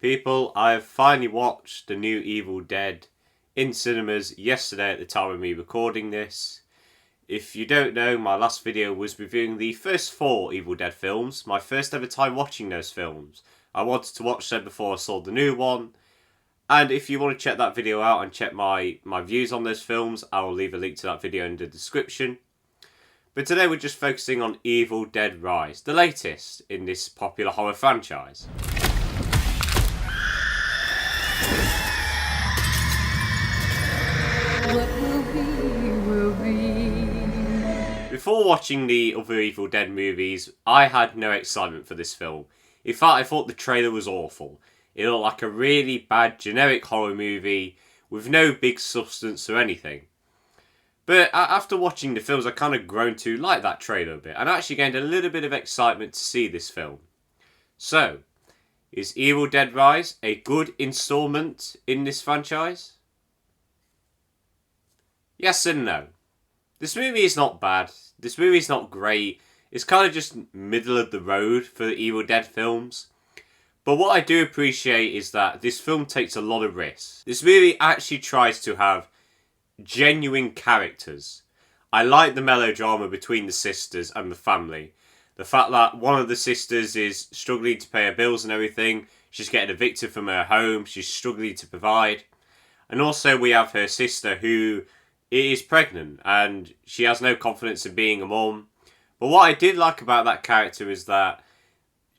People, I have finally watched the new Evil Dead in cinemas yesterday at the time of me recording this. If you don't know, my last video was reviewing the first 4 Evil Dead films, my first ever time watching those films. I wanted to watch them before I saw the new one, and if you want to check that video out and check my views on those films, I will leave a link to that video in the description. But today we're just focusing on Evil Dead Rise, the latest in this popular horror franchise. Before watching the other Evil Dead movies, I had no excitement for this film. In fact, I thought the trailer was awful. It looked like a really bad generic horror movie with no big substance or anything. But after watching the films, I kind of grown to like that trailer a bit and actually gained a little bit of excitement to see this film. So, is Evil Dead Rise a good installment in this franchise? Yes and no. This movie is not bad. This movie is not great. It's kind of just middle of the road for the Evil Dead films. But what I do appreciate is that this film takes a lot of risks. This movie actually tries to have genuine characters. I like the melodrama between the sisters and the family. The fact that one of the sisters is struggling to pay her bills and everything. She's getting evicted from her home. She's struggling to provide. And also we have her sister who is pregnant and she has no confidence in being a mum. But what I did like about that character is that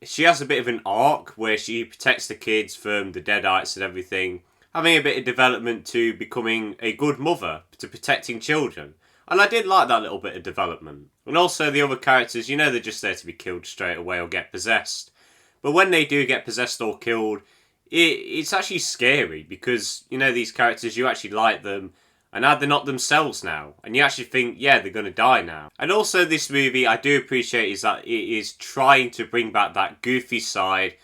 she has a bit of an arc where she protects the kids from the Deadites and everything, having a bit of development to becoming a good mother, to protecting children. And I did like that little bit of development. And also the other characters, you know, they're just there to be killed straight away or get possessed. But when they do get possessed or killed, it's actually scary because, you know, these characters, you actually like them. And they're not themselves now. And you actually think, yeah, they're going to die now. And also this movie, I do appreciate is that it is trying to bring back that goofy side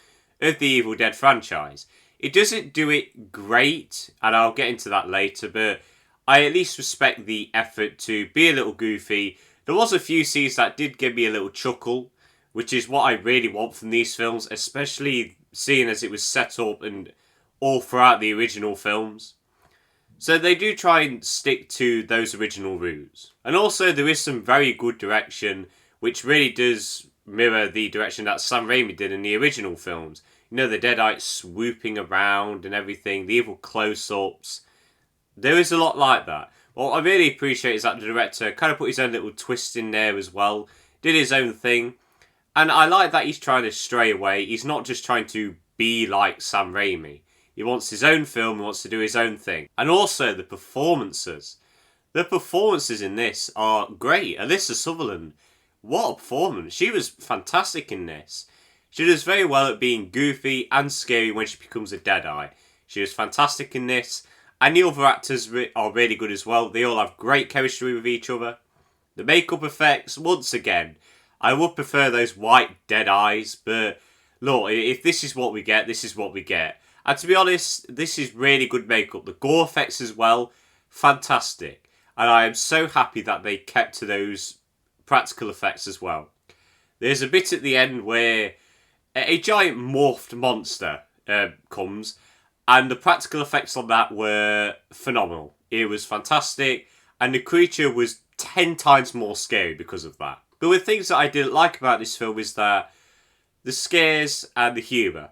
of the Evil Dead franchise. It doesn't do it great, and I'll get into that later, but I at least respect the effort to be a little goofy. There was a few scenes that did give me a little chuckle, which is what I really want from these films, especially seeing as it was set up and all throughout the original films. So they do try and stick to those original roots. And also there is some very good direction, which really does mirror the direction that Sam Raimi did in the original films. You know, the Deadites swooping around and everything, the evil close-ups. There is a lot like that. What I really appreciate is that the director kind of put his own little twist in there as well. Did his own thing. And I like that he's trying to stray away. He's not just trying to be like Sam Raimi. He wants his own film, he wants to do his own thing. And also the performances. The performances in this are great. Alyssa Sutherland, what a performance. She was fantastic in this. She does very well at being goofy and scary when she becomes a Deadeye. She was fantastic in this. And the other actors are really good as well. They all have great chemistry with each other. The makeup effects, once again, I would prefer those white dead eyes. But look, if this is what we get, this is what we get. And to be honest, this is really good makeup. The gore effects as well, fantastic. And I am so happy that they kept to those practical effects as well. There's a bit at the end where a giant morphed monster comes, and the practical effects on that were phenomenal. It was fantastic, and the creature was 10 times more scary because of that. But with things that I didn't like about this film is that the scares and the humour.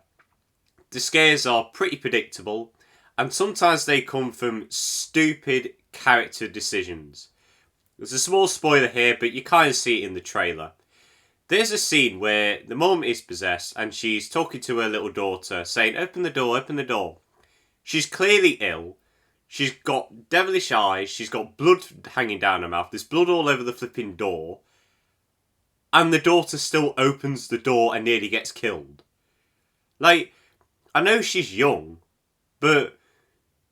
The scares are pretty predictable, and sometimes they come from stupid character decisions. There's a small spoiler here, but you kind of see it in the trailer. There's a scene where the mum is possessed, and she's talking to her little daughter, saying, "Open the door, open the door." She's clearly ill. She's got devilish eyes. She's got blood hanging down her mouth. There's blood all over the flipping door. And the daughter still opens the door and nearly gets killed. Like, I know she's young, but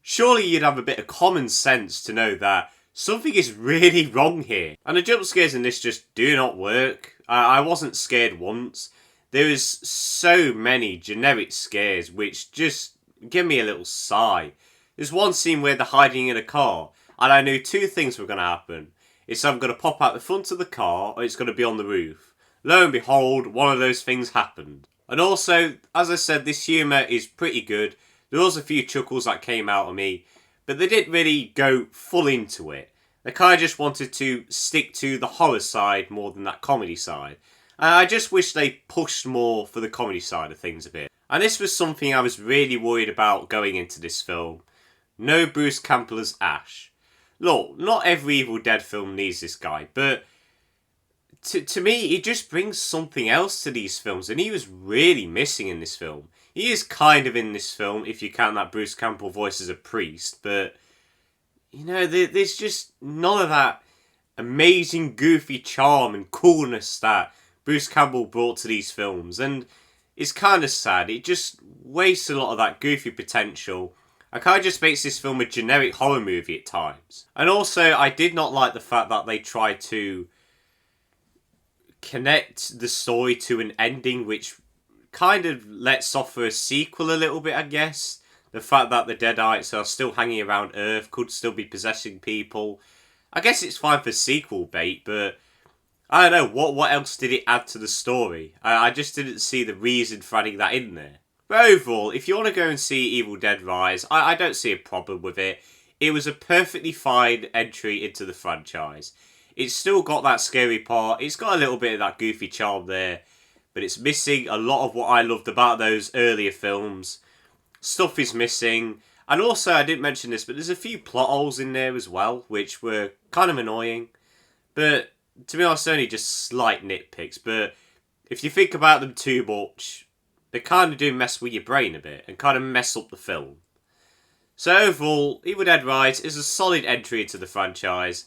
surely you'd have a bit of common sense to know that something is really wrong here. And the jump scares in this just do not work. I wasn't scared once. There is so many generic scares which just give me a little sigh. There's one scene where they're hiding in a car, and I knew 2 things were going to happen. It's either going to pop out the front of the car, or it's going to be on the roof. Lo and behold, one of those things happened. And also, as I said, this humour is pretty good. There was a few chuckles that came out of me, but they didn't really go full into it. They kind of just wanted to stick to the horror side more than that comedy side. And I just wish they pushed more for the comedy side of things a bit. And this was something I was really worried about going into this film. No Bruce Campbell as Ash. Look, not every Evil Dead film needs this guy, but to me, he just brings something else to these films, and he was really missing in this film. He is kind of in this film, if you count that Bruce Campbell voice as a priest, but, you know, there's just none of that amazing goofy charm and coolness that Bruce Campbell brought to these films, and it's kind of sad. It just wastes a lot of that goofy potential. It kind of just makes this film a generic horror movie at times. And also, I did not like the fact that they tried to connect the story to an ending which kind of lets off for a sequel a little bit, I guess. The fact that the Deadites are still hanging around Earth, could still be possessing people. I guess it's fine for sequel bait, but I don't know, what else did it add to the story? I just didn't see the reason for adding that in there. But overall, if you want to go and see Evil Dead Rise, I don't see a problem with it. It was a perfectly fine entry into the franchise. It's still got that scary part. It's got a little bit of that goofy charm there. But it's missing a lot of what I loved about those earlier films. Stuff is missing. And also, I didn't mention this, but there's a few plot holes in there as well, which were kind of annoying. But to be honest, only just slight nitpicks. But if you think about them too much, they kind of do mess with your brain a bit and kind of mess up the film. So overall, Evil Dead Rise is a solid entry into the franchise.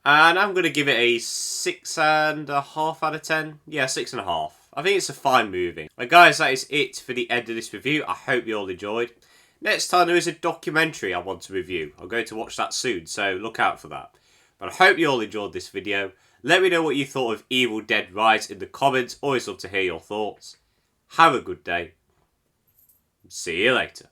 And I'm going to give it a 6.5 out of 10. Yeah, 6.5. I think it's a fine movie. Right, guys, that is it for the end of this review. I hope you all enjoyed. Next time there is a documentary I want to review. I'm going to watch that soon, so look out for that. But I hope you all enjoyed this video. Let me know what you thought of Evil Dead Rise in the comments. Always love to hear your thoughts. Have a good day. See you later.